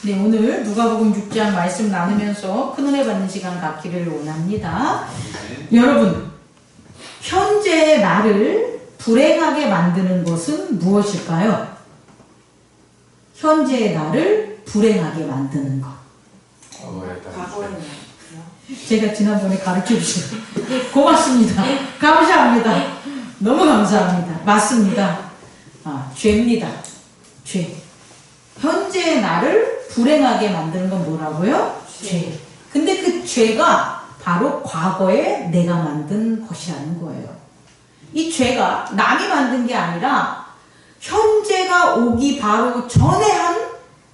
네, 오늘 누가복음 6장 말씀 나누면서 큰 은혜 받는 시간 갖기를 원합니다. 여러분, 현재 나를 불행하게 만드는 것은 무엇일까요? 현재 나를 불행하게 만드는 것. 제가 지난번에 가르쳐 주신 고맙습니다. 감사합니다. 너무 감사합니다. 맞습니다. 죄입니다. 죄. 현재 나를 불행하게 만드는 건 뭐라고요? 죄. 근데 그 죄가 바로 과거에 내가 만든 것이라는 거예요. 이 죄가 남이 만든 게 아니라 현재가 오기 바로 전에 한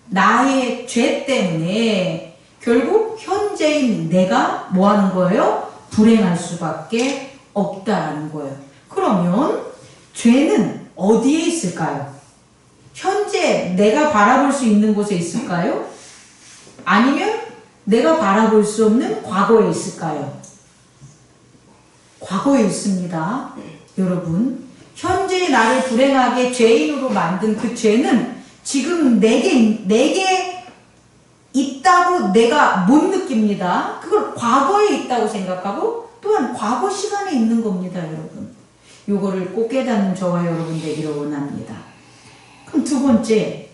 나의 죄 때문에 결국 현재인 내가 뭐 하는 거예요? 불행할 수밖에 없다라는 거예요. 그러면 죄는 어디에 있을까요? 현재 내가 바라볼 수 있는 곳에 있을까요? 아니면 내가 바라볼 수 없는 과거에 있을까요? 과거에 있습니다. 여러분, 현재의 나를 불행하게 죄인으로 만든 그 죄는 지금 내게 있다고 내가 못 느낍니다. 그걸 과거에 있다고 생각하고 또한 과거 시간에 있는 겁니다, 여러분. 요거를 꼭 깨닫는 저와 여러분 되기를 원합니다. 그럼 두 번째,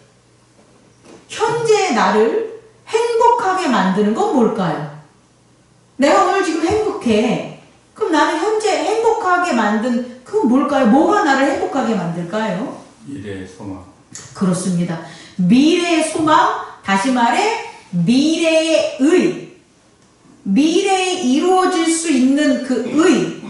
현재의 나를 행복하게 만드는 건 뭘까요? 내가 오늘 지금 행복해. 그럼 나는 현재 행복하게 만든 그건 뭘까요? 뭐가 나를 행복하게 만들까요? 미래의 소망. 그렇습니다. 미래의 소망, 다시 말해 미래의 의, 미래에 이루어질 수 있는 그 의,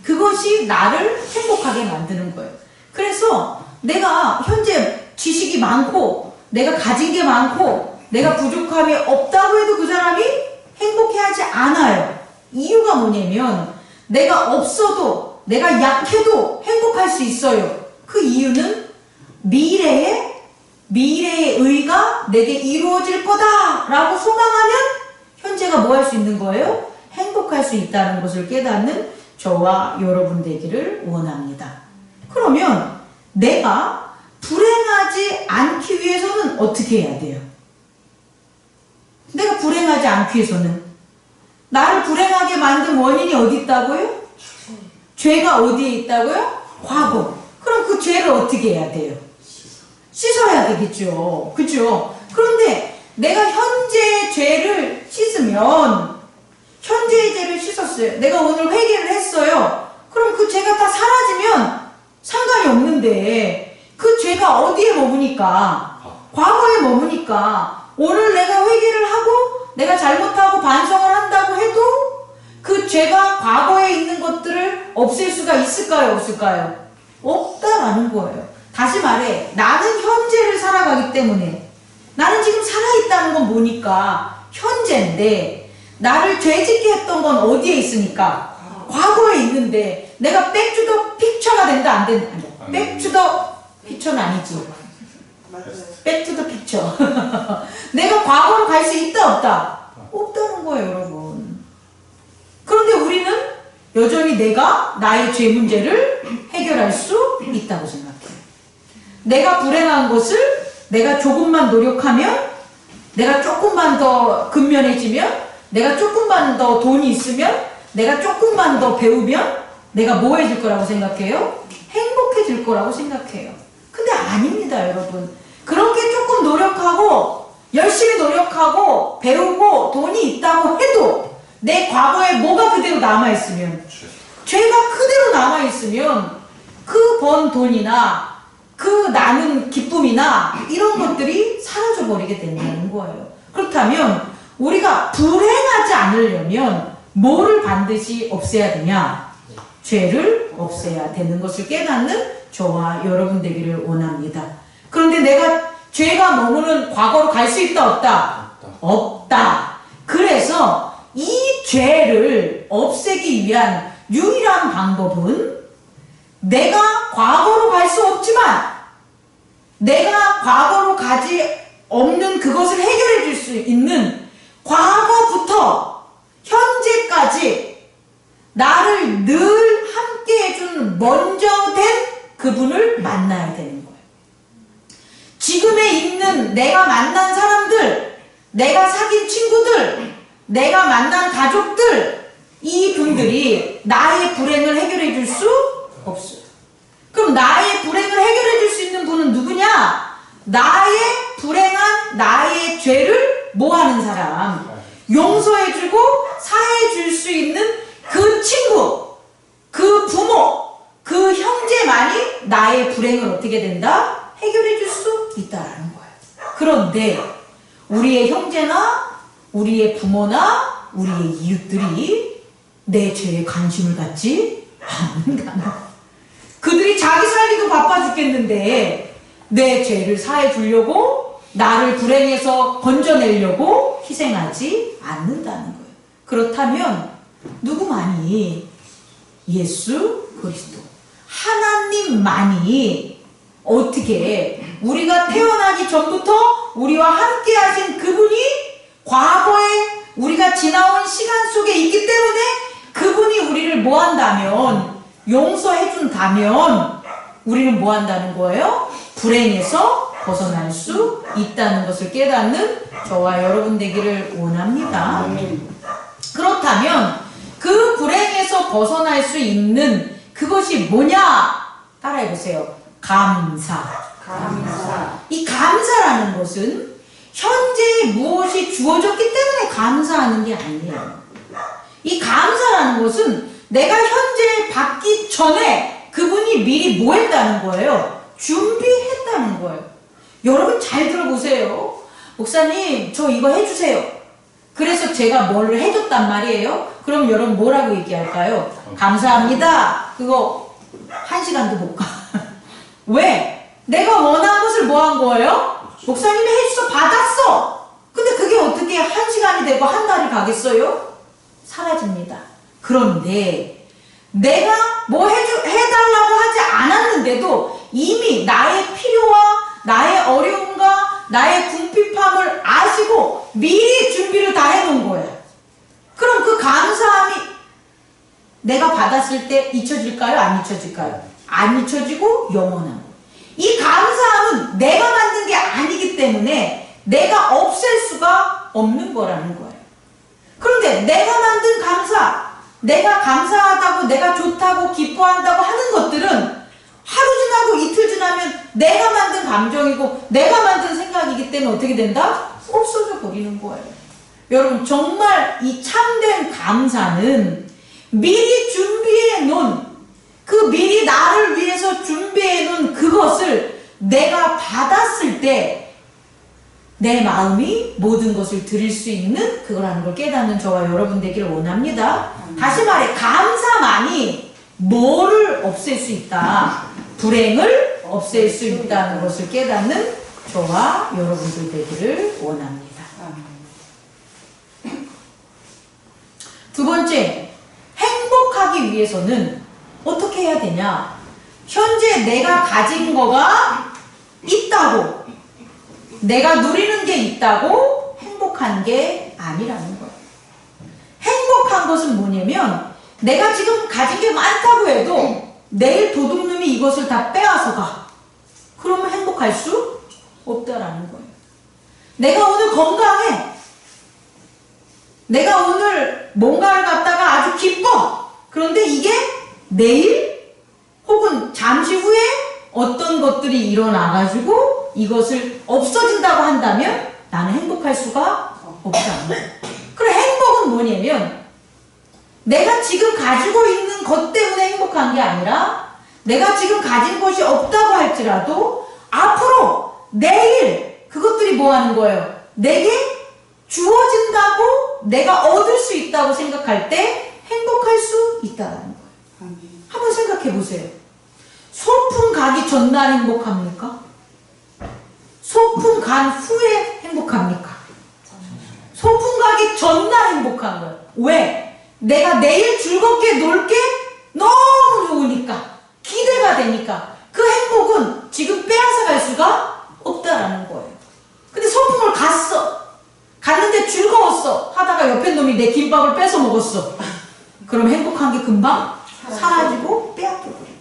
그것이 나를 행복하게 만드는 거예요. 그래서 내가 현재 지식이 많고 내가 가진 게 많고 내가 부족함이 없다고 해도 그 사람이 행복해하지 않아요. 이유가 뭐냐면 내가 없어도 내가 약해도 행복할 수 있어요. 그 이유는 미래의 의가 내게 이루어질 거다 라고 소망하면 현재가 뭐 할 수 있는 거예요? 행복할 수 있다는 것을 깨닫는 저와 여러분 되기를 원합니다. 그러면 내가 불행하지 않기 위해서는 어떻게 해야 돼요? 내가 불행하지 않기 위해서는 나를 불행하게 만든 원인이 어디 있다고요? 죄가 어디에 있다고요? 과거. 그럼 그 죄를 어떻게 해야 돼요? 씻어야 되겠죠. 그죠? 그런데 내가 현재의 죄를 씻으면 현재의 죄를 씻었어요. 내가 오늘 회개를 했어요. 그럼 그 죄가 다 사라지면 상관이 없는데 그 죄가 어디에 머무니까? 과거에 머무니까 오늘 내가 회개를 하고 내가 잘못하고 반성을 한다고 해도 그 죄가 과거에 있는 것들을 없앨 수가 있을까요? 없을까요? 없다라는 거예요. 다시 말해 나는 현재를 살아가기 때문에 나는 지금 살아있다는 건 뭐니까 현재인데 나를 죄짓게 했던 건 어디에 있으니까 과거에 있는데 내가 백투더 픽처가 된다 안 된다? 백투더 픽처는 아니지. 백투더 픽처. 내가 과거로 갈 수 있다 없다? 없다는 거예요, 여러분. 그런데 우리는 여전히 내가 나의 죄 문제를 해결할 수 있다고 생각해요. 내가 불행한 것을 내가 조금만 노력하면, 내가 조금만 더 근면해지면, 내가 조금만 더 돈이 있으면, 내가 조금만 더 배우면 내가 뭐 해질 거라고 생각해요? 행복해질 거라고 생각해요. 근데 아닙니다, 여러분. 그렇게 조금 노력하고 열심히 노력하고 배우고 돈이 있다고 해도 내 과거에 뭐가 그대로 남아있으면, 죄가 그대로 남아있으면 그 번 돈이나 그 나는 기쁨이나 이런 것들이 사라져버리게 된다는 거예요. 그렇다면 우리가 불행하지 않으려면 뭐를 반드시 없애야 되냐? 죄를 없애야 되는 것을 깨닫는 저와 여러분 되기를 원합니다. 그런데 내가 죄가 머무는 과거로 갈 수 있다 없다? 없다. 그래서 이 죄를 없애기 위한 유일한 방법은 내가 과거로 갈 수 없지만 내가 과거로 가지 없는 그것을 해결해 줄 수 있는 과거부터 현재까지 나를 늘 함께 해준 먼저 된 그분을 만나야 되는 거예요. 지금에 있는 내가 만난 사람들 내가 사귄 친구들, 내가 만난 가족들, 이 분들이 나의 불행을 해결해 줄 수 없어요. 그럼 나의 불행을 해결해 줄 수 있는 분은 누구냐? 나의 불행한 나의 죄를 뭐하는 사람, 용서해주고 사해줄 수 있는 그 친구, 그 부모, 그 형제만이 나의 불행을 어떻게 된다? 해결해 줄 수 있다라는 거예요. 그런데 우리의 형제나 우리의 부모나 우리의 이웃들이 내 죄에 관심을 갖지 않는가. 그들이 자기 살기도 바빠 죽겠는데 내 죄를 사해 주려고, 나를 불행에서 건져내려고 희생하지 않는다는 거예요. 그렇다면 누구만이? 예수 그리스도 하나님만이 어떻게 우리가 태어나기 전부터 우리와 함께 하신 그분이 과거에 우리가 지나온 시간 속에 있기 때문에 그분이 우리를 뭐 한다면, 용서해 준다면 우리는 뭐 한다는 거예요? 불행에서 벗어날 수 있다는 것을 깨닫는 저와 여러분 되기를 원합니다. 그렇다면 그 불행에서 벗어날 수 있는 그것이 뭐냐? 따라해보세요. 감사. 이 감사라는 것은 현재 무엇이 주어졌기 때문에 감사하는 게 아니에요. 이 감사라는 것은 내가 현재 받기 전에 그분이 미리 뭐 했다는 거예요? 준비했다는 거예요. 여러분 잘 들어보세요. 목사님, 저 이거 해주세요. 그래서 제가 뭘 해줬단 말이에요. 그럼 여러분 뭐라고 얘기할까요? 감사합니다. 그거 1시간도 못 가. 왜? 내가 원하는 것을 뭐 한 거예요? 목사님이 해줘서 받았어. 근데 그게 어떻게 1시간이 되고 한 달이 가겠어요? 사라집니다. 그런데 내가 뭐 해달라고 하지 않았는데도 이미 나의 필요와 나의 어려움과 나의 궁핍함을 아시고 미리 준비를 다 해놓은 거예요. 그럼 그 감사함이 내가 받았을 때 잊혀질까요? 안 잊혀질까요? 안 잊혀지고 영원한 거예요. 이 감사함은 내가 만든 게 아니기 때문에 내가 없앨 수가 없는 거라는 거예요. 그런데 내가 만든 감사, 내가 감사하다고, 내가 좋다고, 기뻐한다고 하는 것들은 하루 지나고 이틀 지나면 내가 만든 감정이고 내가 만든 생각이기 때문에 어떻게 된다? 없어져 버리는 거예요. 여러분, 정말 이 참된 감사는 미리 준비해 놓은, 그 미리 나를 위해서 준비해 놓은 그것을 내가 받았을 때 내 마음이 모든 것을 드릴 수 있는 그거라는 걸 깨닫는 저와 여러분 되기를 원합니다. 다시 말해, 감사만이 뭐를 없앨 수 있다? 불행을 없앨 수 있다는 것을 깨닫는 저와 여러분들 되기를 원합니다. 두 번째, 행복하기 위해서는 어떻게 해야 되냐? 현재 내가 가진 거가 있다고, 내가 누리는 게 있다고 행복한 게 아니라는 거예요. 행복한 것은 뭐냐면 내가 지금 가진 게 많다고 해도 내일 도둑놈이 이것을 다 빼앗아 가. 그러면 행복할 수 없다라는 거예요. 내가 오늘 건강해. 내가 오늘 뭔가를 갖다가 아주 기뻐. 그런데 이게 내일 혹은 잠시 후에 어떤 것들이 일어나가지고 이것을 없어진다고 한다면 나는 행복할 수가 없잖아. 그래, 행복은 뭐냐면 내가 지금 가지고 있는 것 때문에 행복한 게 아니라 내가 지금 가진 것이 없다고 할지라도 앞으로 내일 그것들이 뭐 하는 거예요? 내게 주어진다고, 내가 얻을 수 있다고 생각할 때 행복할 수 있다는 거예요. 한번 생각해 보세요. 소풍 가기 전날 행복합니까? 소풍 간 후에 행복합니까? 소풍 가기 전날 행복한 거예요. 왜? 내가 내일 즐겁게 놀 게 너무 좋으니까, 기대가 되니까 그 행복은 지금 빼앗아갈 수가 없다라는 거예요. 근데 소풍을 갔는데 즐거웠어 하다가 옆에 놈이 내 김밥을 뺏어 먹었어. 그럼 행복한 게 금방 사라지고 빼앗겨버려요.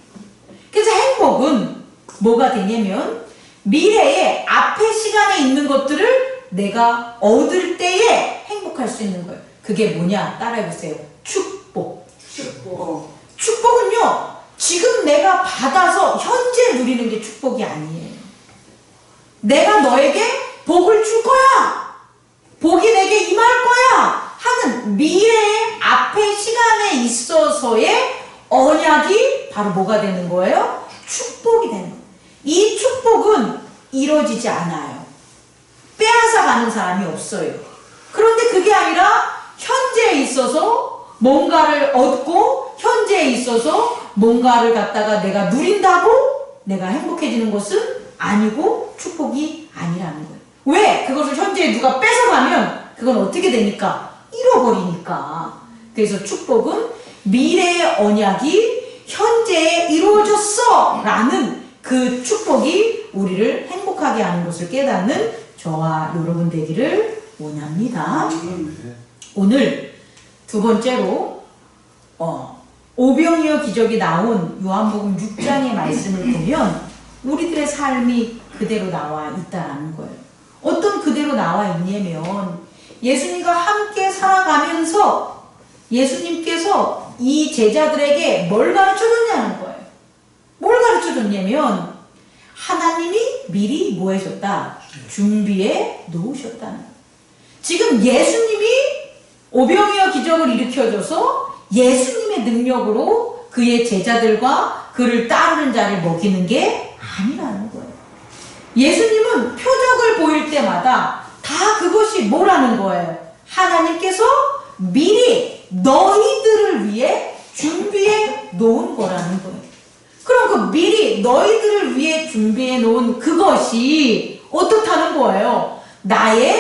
그래서 행복은 뭐가 되냐면 미래에 앞에 시간에 있는 것들을 내가 얻을 때에 행복할 수 있는 거예요. 그게 뭐냐? 따라해보세요. 축복. 축복은요, 지금 내가 받아서 현재 누리는 게 축복이 아니에요. 내가 너에게 복을 줄 거야. 복이 내게 임할 거야. 하는 미래의 앞의 시간에 있어서의 언약이 바로 뭐가 되는 거예요? 축복이 되는 거예요. 이 축복은 이루어지지 않아요. 빼앗아 가는 사람이 없어요. 그런데 그게 아니라 현재에 있어서 뭔가를 얻고 현재에 있어서 뭔가를 갖다가 내가 누린다고 내가 행복해지는 것은 아니고 축복이 아니라는 거예요. 왜? 그것을 현재에 누가 뺏어가면 그건 어떻게 되니까? 잃어버리니까. 그래서 축복은 미래의 언약이 현재에 이루어졌어 라는 그 축복이 우리를 행복하게 하는 것을 깨닫는 저와 여러분 되기를 원합니다. 오늘 두 번째로 오병이어 기적이 나온 요한복음 6장의 말씀을 보면 우리들의 삶이 그대로 나와 있다는 거예요. 어떤 그대로 나와 있냐면 예수님과 함께 살아가면서 예수님께서 이 제자들에게 뭘 가르쳐줬냐는 거예요. 뭘 가르쳐줬냐면 하나님이 미리 뭐 해줬다? 준비해 놓으셨다는 거예요. 지금 예수님이 오병이어 기적을 일으켜줘서 예수님의 능력으로 그의 제자들과 그를 따르는 자를 먹이는 게 아니라는 거예요. 예수님은 표적을 보일 때마다 다 그것이 뭐라는 거예요? 하나님께서 미리 너희들을 위해 준비해 놓은 거라는 거예요. 그럼 그 미리 너희들을 위해 준비해 놓은 그것이 어떻다는 거예요? 나의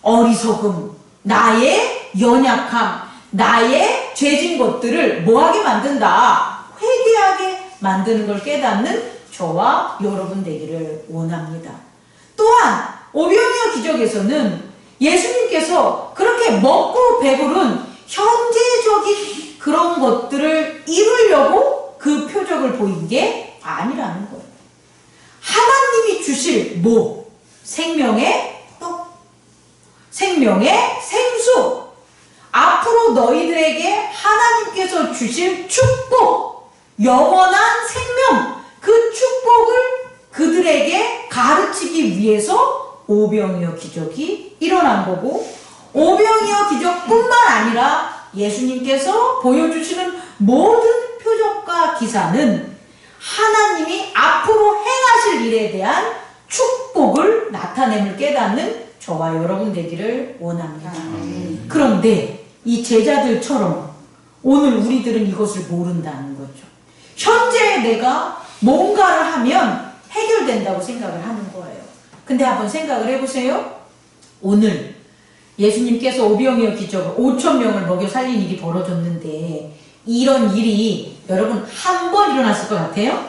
어리석음, 나의 연약함, 나의 죄진 것들을 뭐하게 만든다? 회개하게 만드는 걸 깨닫는 저와 여러분 되기를 원합니다. 또한 오병이어 기적에서는 예수님께서 그렇게 먹고 배부른 현재적인 그런 것들을 이루려고 그 표적을 보인 게 아니라는 거예요. 하나님이 주실 뭐? 생명의 떡, 생명의 생수, 앞으로 너희들에게 하나님께서 주실 축복, 영원한 생명, 그 축복을 그들에게 가르치기 위해서 오병이어 기적이 일어난 거고, 오병이어 기적뿐만 아니라 예수님께서 보여주시는 모든 표적과 기사는 하나님이 앞으로 행하실 일에 대한 축복을 나타냄을 깨닫는 저와 여러분 되기를 원합니다. 그런데 이 제자들처럼 오늘 우리들은 이것을 모른다는 거죠. 현재 내가 뭔가를 하면 해결된다고 생각을 하는 거예요. 근데 한번 생각을 해보세요. 오늘 예수님께서 오병이어 기적을 5,000명을 먹여 살린 일이 벌어졌는데 이런 일이 여러분 한 번 일어났을 것 같아요?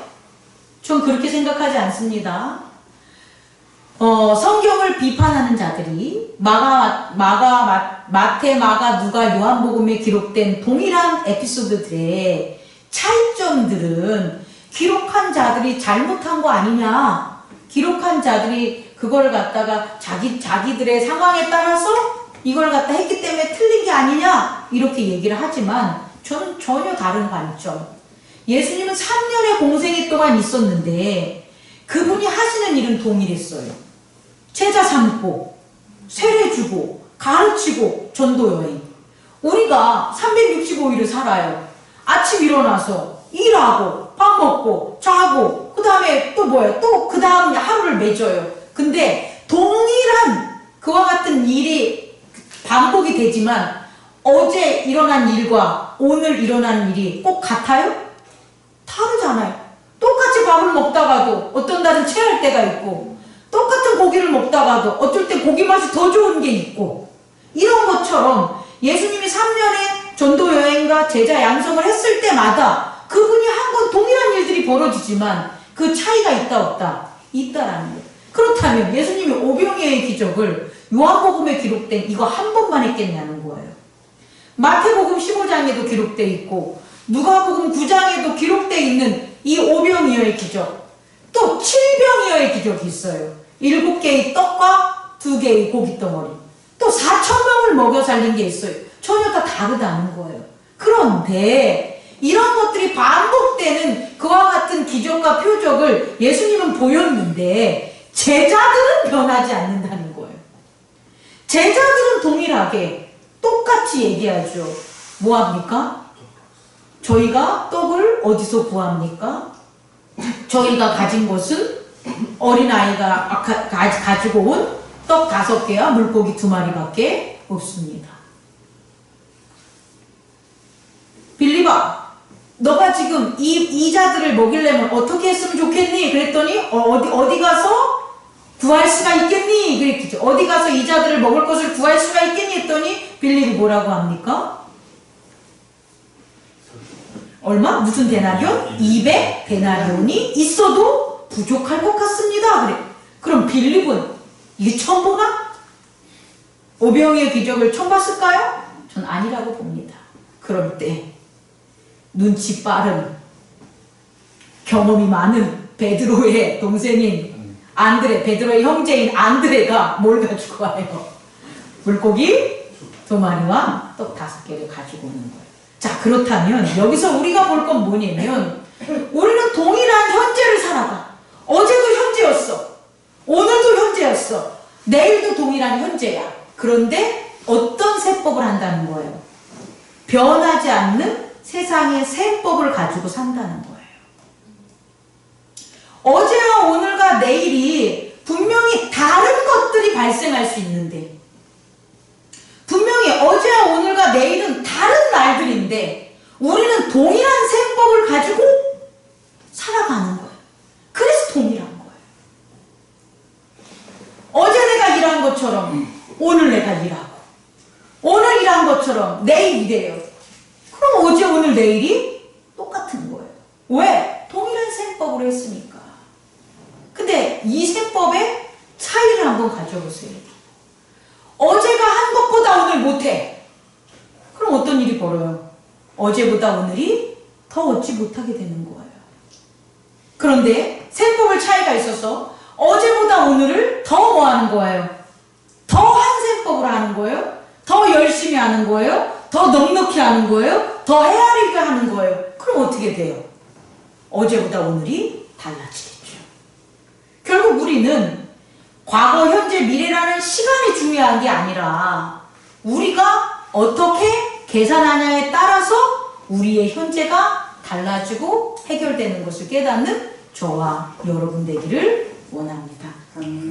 전 그렇게 생각하지 않습니다. 성경을 비판하는 자들이 마태, 마가, 누가, 요한복음에 기록된 동일한 에피소드들의 차이점들은 기록한 자들이 잘못한 거 아니냐, 기록한 자들이 그걸 갖다가 자기들의 상황에 따라서 이걸 갖다 했기 때문에 틀린 게 아니냐 이렇게 얘기를 하지만 저는 전혀 다른 관점. 예수님은 3년의 공생애 동안 있었는데 그분이 하시는 일은 동일했어요. 제자 삼고, 세례 주고, 가르치고, 전도 여행. 우리가 365일을 살아요. 아침 일어나서 일하고, 밥 먹고, 자고, 그 다음에 또 뭐예요? 또 그 다음 하루를 맺어요. 근데 동일한 그와 같은 일이 반복이 되지만 어제 일어난 일과 오늘 일어난 일이 꼭 같아요? 다르잖아요. 똑같이 밥을 먹다가도 어떤 날은 체할 때가 있고, 똑같은 고기를 먹다가도 어쩔 때 고기 맛이 더 좋은 게 있고, 이런 것처럼 예수님이 3년의 전도 여행과 제자 양성을 했을 때마다 그분이 한 건 동일한 일들이 벌어지지만 그 차이가 있다 없다? 있다라는 거예요. 그렇다면 예수님이 오병이어의 기적을 요한복음에 기록된 이거 한 번만 했겠냐는 거예요. 마태복음 15장에도 기록되어 있고 누가복음 9장에도 기록되어 있는 이 오병이어의 기적, 또 칠병이어의 기적이 있어요. 7개의 떡과 2개의 고깃덩어리. 또 4,000명을 먹여 살린 게 있어요. 전혀 다 다르다는 거예요. 그런데 이런 것들이 반복되는 그와 같은 기적과 표적을 예수님은 보였는데 제자들은 변하지 않는다는 거예요. 제자들은 동일하게 똑같이 얘기하죠. 뭐합니까? 저희가 떡을 어디서 구합니까? 저희가 가진 것은 어린아이가 가지고 온 떡 5개와 물고기 2마리밖에 없습니다. 빌리바, 너가 지금 이 자들을 먹이려면 어떻게 했으면 좋겠니? 그랬더니 어디 가서 구할 수가 있겠니? 그랬겠죠. 어디 가서 이 자들을 먹을 것을 구할 수가 있겠니? 했더니 빌립이 뭐라고 합니까? 얼마? 무슨 데나리온? 200 데나리온이 있어도 부족할 것 같습니다. 그래. 그럼 빌립은 이게 처음 보나? 오병이의 기적을 처음 봤을까요? 전 아니라고 봅니다. 그럴 때 눈치 빠른, 경험이 많은 베드로의 동생인 안드레, 베드로의 형제인 안드레가 뭘 가지고 와요? 물고기 2마리와 떡 5개를 가지고 오는 거예요. 자, 그렇다면 여기서 우리가 볼 건 뭐냐면 우리는 동일한 현재를 살아가. 어제도 현재였어. 오늘도 현재였어. 내일도 동일한 현재야. 그런데 어떤 세법을 한다는 거예요? 변하지 않는 세상의 세법을 가지고 산다는 거예요. 어제와 오늘과 내일이 분명히 다른 것들이 발생할 수 있는데, 분명히 어제와 오늘과 내일은 다른 날들인데 우리는 동일한 세법을 가지고 살아가는 거예요. 그래서 동일한 거예요. 어제 내가 일한 것처럼 오늘 내가 일하고, 오늘 일한 것처럼 내일 일해요. 그럼 어제 오늘 내일이 똑같은 거예요. 왜? 동일한 세법으로 했으니까. 근데 이 세법의 차이를 한번 가져보세요. 어제가 한 것보다 오늘 못해. 그럼 어떤 일이 벌어요? 어제보다 오늘이 더 얻지 못하게 되는 거예요. 그런데 세법의 차이가 있어서 어제보다 오늘을 더 뭐 하는 거예요? 더 한 세법으로 하는 거예요? 더 열심히 하는 거예요? 더 넉넉히 하는 거예요? 더 헤아리게 하는 거예요? 그럼 어떻게 돼요? 어제보다 오늘이 달라지겠죠. 결국 우리는 과거, 현재, 미래라는 시간이 중요한 게 아니라 우리가 어떻게 계산하냐에 따라서 우리의 현재가 달라지고 해결되는 것을 깨닫는 저와 여러분 되기를 원합니다.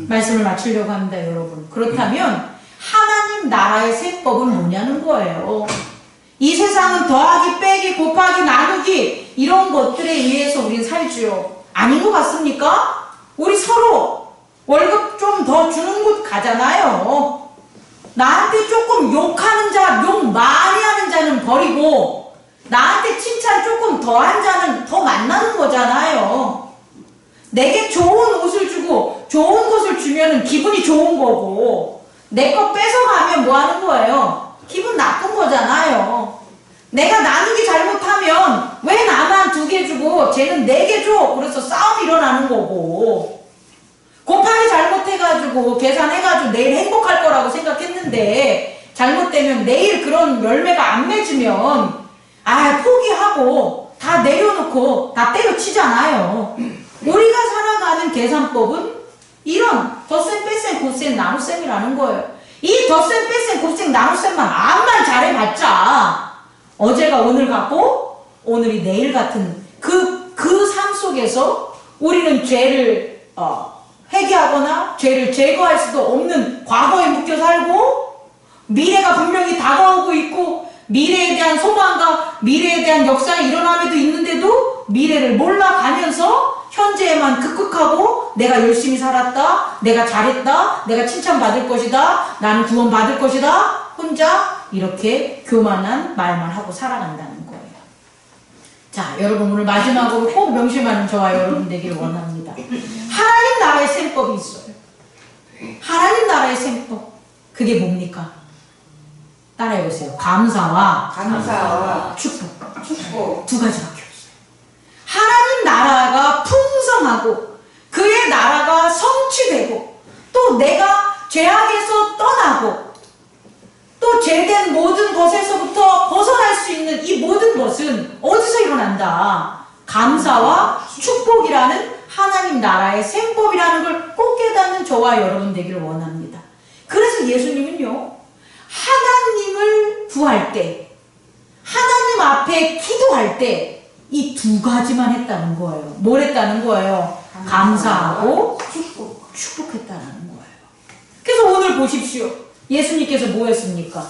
말씀을 마치려고 합니다, 여러분. 그렇다면 하나님 나라의 세법은 뭐냐는 거예요. 이 세상은 더하기, 빼기, 곱하기, 나누기 이런 것들에 의해서 우린 살지요. 아닌 것 같습니까? 우리 서로 월급 좀 더 주는 곳 가잖아요. 나한테 조금 욕하는 자, 욕 많이 하는 자는 버리고 나한테 칭찬 조금 더한 자는 더 만나는 거잖아요. 내게 좋은 옷을 주고 좋은 것을 주면은 기분이 좋은 거고, 내 거 뺏어가면 뭐 하는 거예요? 기분 나쁜 거잖아요. 내가 나누기 잘못하면 왜 나만 2개 주고 쟤는 4개 줘? 그래서 싸움이 일어나는 거고, 곱하기 잘못해가지고 계산해가지고 내일 행복할 거라고 생각했는데 잘못되면 내일 그런 열매가 안 맺으면 포기하고 다 내려놓고 다 때려치잖아요. 우리가 살아가는 계산법은 이런 덧셈, 뺄셈, 곱셈, 나눗셈이라는 거예요. 이 덧셈, 뺄셈, 곱셈, 나눗셈만 암만 잘해봤자 어제가 오늘 같고 오늘이 내일 같은 그 삶 속에서 우리는 죄를 회개하거나 죄를 제거할 수도 없는 과거에 묶여 살고, 미래가 분명히 다가오고 있고 미래에 대한 소망과 미래에 대한 역사의 일어남에도 있는데도 미래를 몰라가면서 현재에만 급급하고 내가 열심히 살았다, 내가 잘했다, 내가 칭찬받을 것이다, 나는 구원받을 것이다, 혼자 이렇게 교만한 말만 하고 살아간다는 거예요. 자, 여러분 오늘 마지막으로 꼭 명심하는 저와 여러분 되기를 원합니다. 하나님 나라의 셈법이 있어요. 하나님 나라의 셈법. 그게 뭡니까? 따라해보세요. 감사와 축복. 2가지밖에 없어요. 하나님 나라가 풍성하고 그의 나라가 성취되고 또 내가 죄악에서 떠나고 또 죄된 모든 것에서부터 벗어날 수 있는 이 모든 것은 어디서 일어난다? 감사와 축복이라는 하나님 나라의 생법이라는 걸 꼭 깨닫는 저와 여러분 되기를 원합니다. 그래서 예수님은요, 하나님을 구할 때, 하나님 앞에 기도할 때 이 두 가지만 했다는 거예요. 뭘 했다는 거예요? 감사하고 축복했다는 거예요. 그래서 오늘 보십시오. 예수님께서 뭐 했습니까?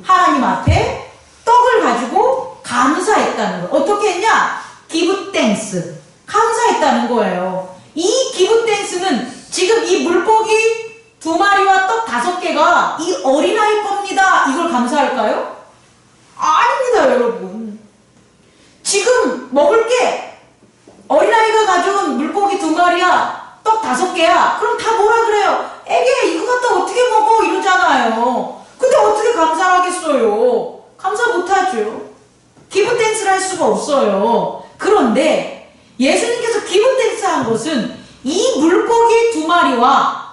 하나님 앞에 떡을 가지고 감사했다는 거예요. 어떻게 했냐? give thanks. 감사했다는 거예요. 이 give thanks는 지금 이 물고기 2마리와 떡 5개가 이 어린아이 겁니다. 이걸 감사할까요? 아닙니다, 여러분. 지금 먹을 게 어린아이가 가져온 물고기 2마리야, 떡 5개야. 그럼 다 뭐라 그래요? 애기 이거 갖다 어떻게 먹어? 이러잖아요. 근데 어떻게 감사하겠어요? 감사 못하죠. 기브 땡스를 할 수가 없어요. 그런데 예수님께서 기브 땡스 한 것은 이 물고기 2마리와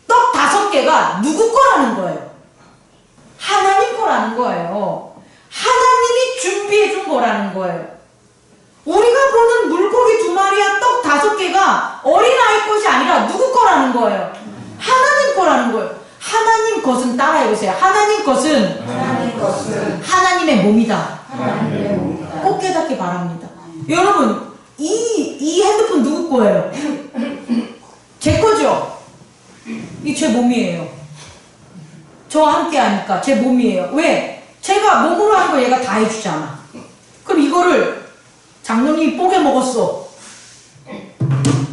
떡 5개가 누구 거라는 거예요? 하나님 거라는 거예요. 하나님이 준비해 준 거라는 거예요. 우리가 보는 물고기 2마리와 떡 5개가 어린아이 것이 아니라 누구 거라는 거예요? 하나님 거라는 거예요. 하나님 것은 따라해보세요. 하나님 것은 하나님의 몸이다. 꼭 깨닫기 바랍니다. 여러분, 이 핸드폰 누구 거예요? 제 거죠? 이 제 몸이에요. 저와 함께 하니까 제 몸이에요. 왜? 제가 몸으로 한 거 얘가 다 해주잖아. 그럼 이거를 장로님이 뽀개 먹었어.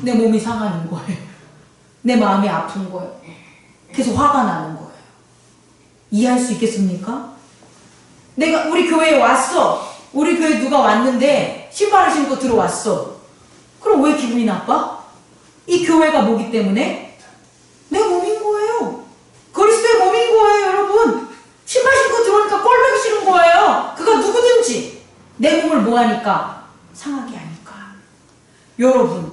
내 몸이 상하는 거예요. 내 마음이 아픈 거예요. 그래서 화가 나는 거예요. 이해할 수 있겠습니까? 내가 우리 교회에 왔어. 우리 교회 누가 왔는데 신발을 신고 들어왔어. 그럼 왜 기분이 나빠? 이 교회가 뭐기 때문에? 내 몸인 거예요. 그리스도의 몸인 거예요, 여러분. 신발 신고 들어오니까 꼴보기 싫은 거예요. 그가 누구든지 내 몸을 뭐 하니까? 상하게 하니까. 여러분,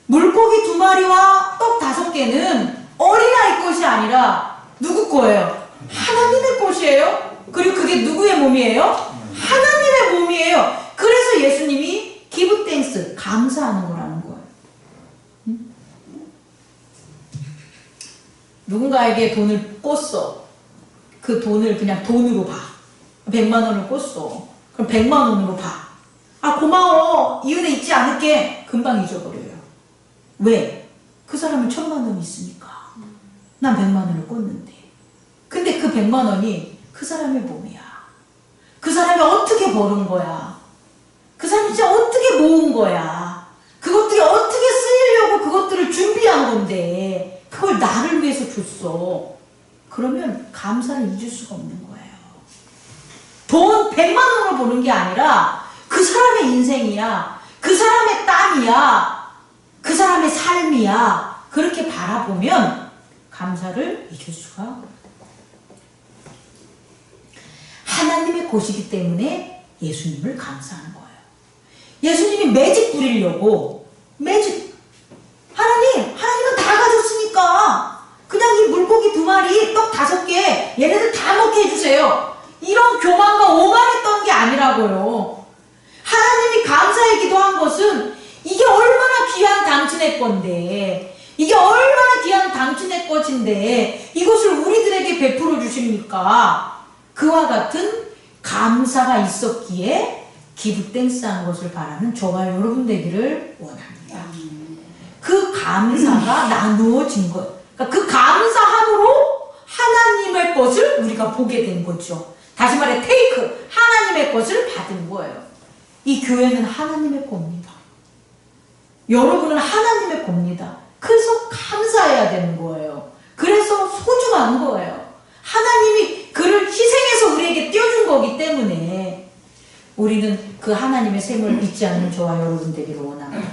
물고기 2마리와 떡 5개는 어린아이 것이 아니라 누구 거예요? 하나님의 것이에요. 그리고 그게 누구의 몸이에요? 하나님의 몸이에요. 그래서 예수님이 give thanks, 감사하는 거라는 거예요. 누군가에게 돈을 꽂어. 그 돈을 그냥 돈으로 봐. 100만 원을 꽂어. 그럼 100만 원으로 봐. 아, 고마워. 이 은혜 잊지 않을게. 금방 잊어버려요. 왜? 그 사람은 1000만 원이 있으니까. 난 100만 원을 꽂는데. 근데 그 100만 원이 그 사람의 몸이야. 그 사람이 어떻게 벌은 거야. 그 사람이 진짜 어떻게 모은 거야. 그것들이 어떻게 쓰이려고 그것들을 준비한 건데 그걸 나를 위해서 줬어. 그러면 감사를 잊을 수가 없는 거예요. 돈 100만 원으로 보는 게 아니라 그 사람의 인생이야. 그 사람의 땀이야. 그 사람의 삶이야. 그렇게 바라보면 감사를 잊을 수가 없어요. 하나님의 곳이기 때문에 예수님을 감사하는 거예요. 예수님이 매직 부리려고 하나님은 다 가졌으니까 그냥 이 물고기 2마리, 떡 5개 얘네들 다 먹게 해주세요. 이런 교만과 오만했던 게 아니라고요. 하나님이 감사의 기도한 것은 이게 얼마나 귀한 당신의 건데, 이게 얼마나 귀한 당신의 것인데 이것을 우리들에게 베풀어 주십니까? 그와 같은 감사가 있었기에 기브 땡스한 것을 바라는 저와 여러분 되기를 원합니다. 그 감사가 나누어진 것, 그러니까 그 감사함으로 하나님의 것을 우리가 보게 된 거죠. 다시 말해 테이크, 하나님의 것을 받은 거예요. 이 교회는 하나님의 겁니다. 여러분은 하나님의 겁니다. 그래서 감사해야 되는 거예요. 그래서 소중한 거예요. 하나님이 그를 희생해서 우리에게 띄워준 거기 때문에 우리는 그 하나님의 셈을 잊지 않는 저와 여러분 되기를 원합니다.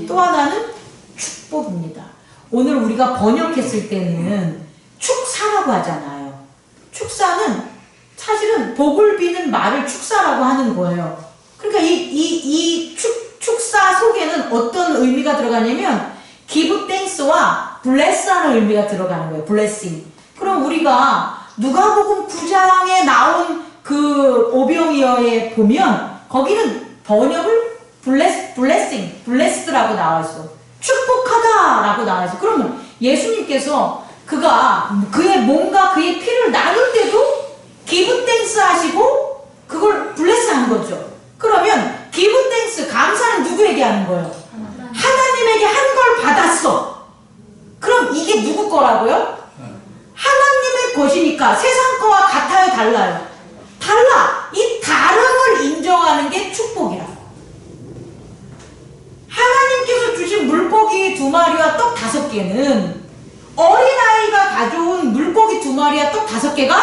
또 하나는 축복입니다. 오늘 우리가 번역했을 때는 축사라고 하잖아요. 축사는 사실은 복을 비는 말을 축사라고 하는 거예요. 그러니까 축사 속에는 어떤 의미가 들어가냐면 give thanks와 bless하는 의미가 들어가는 거예요. blessing. 그럼 우리가 누가복음 9장에 나온 그 오병이어에 보면 거기는 번역을 blessing, blessed라고 나와 있어. 축복하다라고 나와 있어. 그러면 예수님께서 그의 몸과 그의 피를 나눌 때도 give thanks 하시고 그걸 bless 한 거죠. 그러면 give thanks, 감사는 누구에게 하는 거예요? 하나님에게 한 걸 받았어. 그럼 이게 누구 거라고요? 하나님의 것이니까 세상 거와 같아요, 달라요? 달라. 이 다름을 인정하는 게 축복이야. 하나님께서 주신 물고기 2마리와 떡 5개는 어린아이가 가져온 물고기 2마리와 떡 5개가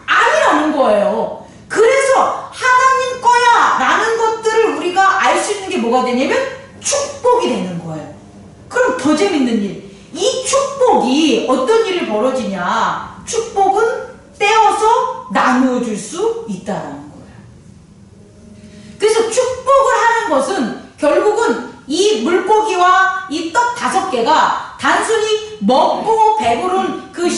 아니라는 거예요. 그래서 하나님 거야 라는 것들을 우리가 알 수 있는 게 뭐가 되냐면 축복이 되는 거예요. 그럼 더 재밌는 일, 이 축복이 어떤 일이 벌어지냐, 축복은 떼어서 나누어 줄 수 있다라는 거예요. 그래서 축복을 하는 것은 결국은 이 물고기와 이 떡 5개가 단순히 먹고 배부른 그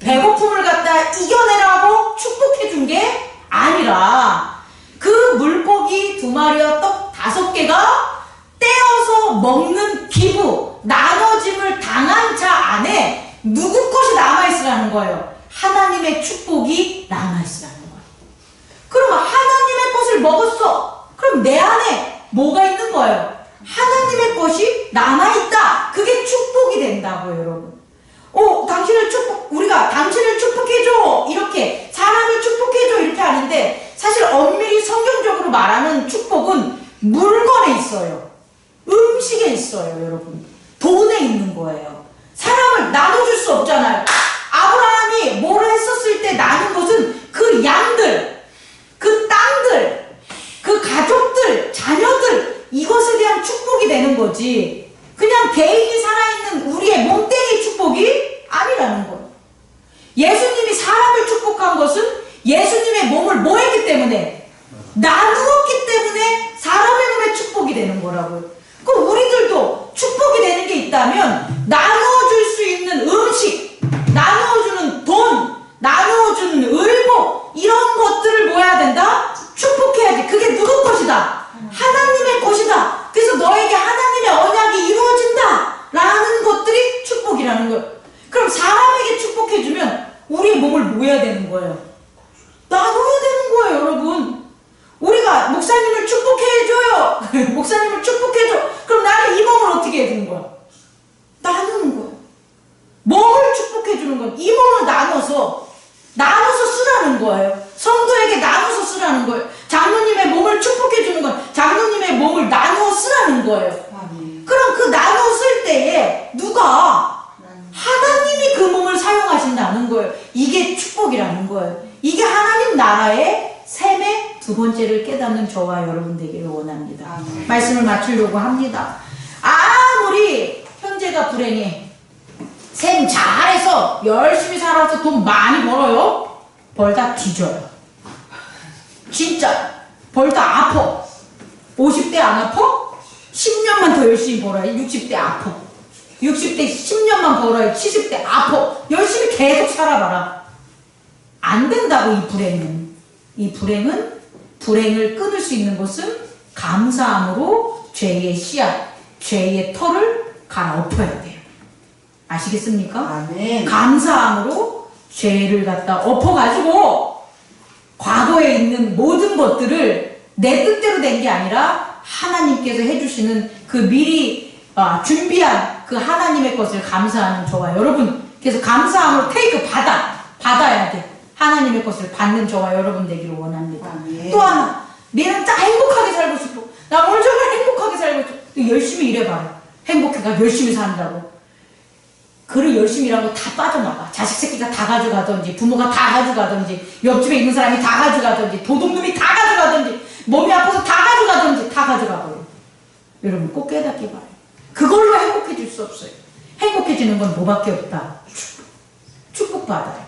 배고픔을 갖다 이겨내라고 축복해 준 게 아니라 그 물고기 2마리와 떡 5개가 떼어서 먹는 기부, 나눠짐을 당한 자 안에 누구 것이 남아있으라는 거예요? 하나님의 축복이 남아있으라는 거예요. 그러면 하나님의 것을 먹었어. 그럼 내 안에 뭐가 있는 거예요? 하나님의 것이 남아있다. 그게 축복이 된다고요, 여러분. 우리가 당신을 축복해줘. 이렇게, 사람을 축복해줘. 이렇게 하는데, 사실 엄밀히 성경적으로 말하는 축복은 물건에 있어요. 음식에 있어요, 여러분. 돈에 있는 거예요. 사람을 나눠줄 수 없잖아요. 아브라함이 뭐를 했었을 때 나눈 것은 그 양들, 그 땅들, 그 가족들, 자녀들, 이것에 대한 축복이 되는 거지. 그냥 개인이 살아있는 우리의 몸뚱이 축복이 아니라는 거예요. 예수님이 사람을 축복한 것은 예수님의 몸을 뭐 했기 때문에? 나누었기 때문에 사람의 몸에 축복이 되는 거라고요. 그럼 우리들도 축복이 되는 게 있다면 나누어줄 수 있는 음식, 나누어주는 돈, 나누어주는 의복, 이런 것들을 뭐 해야 된다? 축복해야지. 그게 누구 것이다? 하나님의 것이다. 그래서 너에게 하나님의 언약이 이루어진다 라는 것들이 축복이라는 거예요. 그럼 사람에게 축복해주면 우리의 몸을 뭐 해야 되는 거예요? 나눠야 되는 거예요, 여러분. 우리가 목사님을 축복해줘요. 목사님을 축복해줘. 그럼 나는 이 몸을 어떻게 해주는 거야? 나누는 거야. 몸을 축복해주는 건 이 몸을 나눠서 쓰라는 거예요. 성도에게 나눠서 쓰라는 거예요. 장로님의 몸을 축복해주는 건 장로님의 몸을 나누어 쓰라는 거예요. 그럼 그 나누어 쓸 때에 누가? 하나님이 그 몸을 사용하신다는 거예요. 이게 축복이라는 거예요. 이게 하나님 나라의 셈의 2번째를 깨닫는 저와 여러분 되기를 원합니다. 말씀을 마치려고 합니다. 아무리 형제가 불행해, 셈 잘해서 열심히 살아서 돈 많이 벌어요? 벌다 뒤져요. 진짜 벌다 아파. 50대 안 아파? 10년만 더 열심히 벌어야 60대 아파. 60대 10년만 벌어야 70대 아파. 열심히 계속 살아봐라. 안 된다고. 이 불행은 불행을 끊을 수 있는 것은 감사함으로 죄의 씨앗, 죄의 털을 갈아엎어야 돼요. 아시겠습니까? 아멘. 감사함으로 죄를 갖다 엎어가지고 과거에 있는 모든 것들을 내 뜻대로 된 게 아니라 하나님께서 해주시는 그 미리 준비한 그 하나님의 것을 감사하는 저와 여러분, 그래서 감사함으로 받아야 돼. 하나님의 것을 받는 저와 여러분 되기를 원합니다. 아멘. 또 하나, 내는 딱 행복하게 살고 싶어. 나 오늘 정말 행복하게 살고 싶어. 열심히 일해봐라. 행복해가 열심히 산다고. 그를 열심히 일하고 다 빠져나가. 자식 새끼가 다 가져가든지, 부모가 다 가져가든지, 옆집에 있는 사람이 다 가져가든지, 도둑놈이 다 가져가든지, 몸이 아파서 다 가져가든지, 다 가져가버려. 여러분 꼭 깨닫기 바라요. 그걸로 행복해질 수 없어요. 행복해지는 건 뭐밖에 없다. 축복받아요.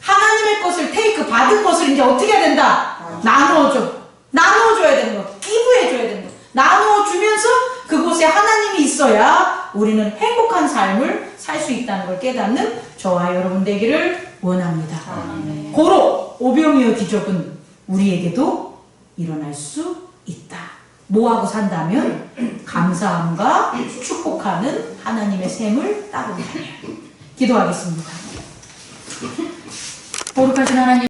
하나님의 것을 받은 것을 이제 어떻게 해야 된다? 나누어줘야 되는 거. 기부해줘야 되는 거. 나누어주면서 그곳에 하나님이 있어야 우리는 행복한 삶을 살 수 있다는 걸 깨닫는 저와 여러분 되기를 원합니다. 고로 오병이어 기적은 우리에게도 일어날 수 있다. 뭐하고 산다면 감사함과 축복하는 하나님의 셈을 따른다면. 기도하겠습니다. 거룩하신 하나님,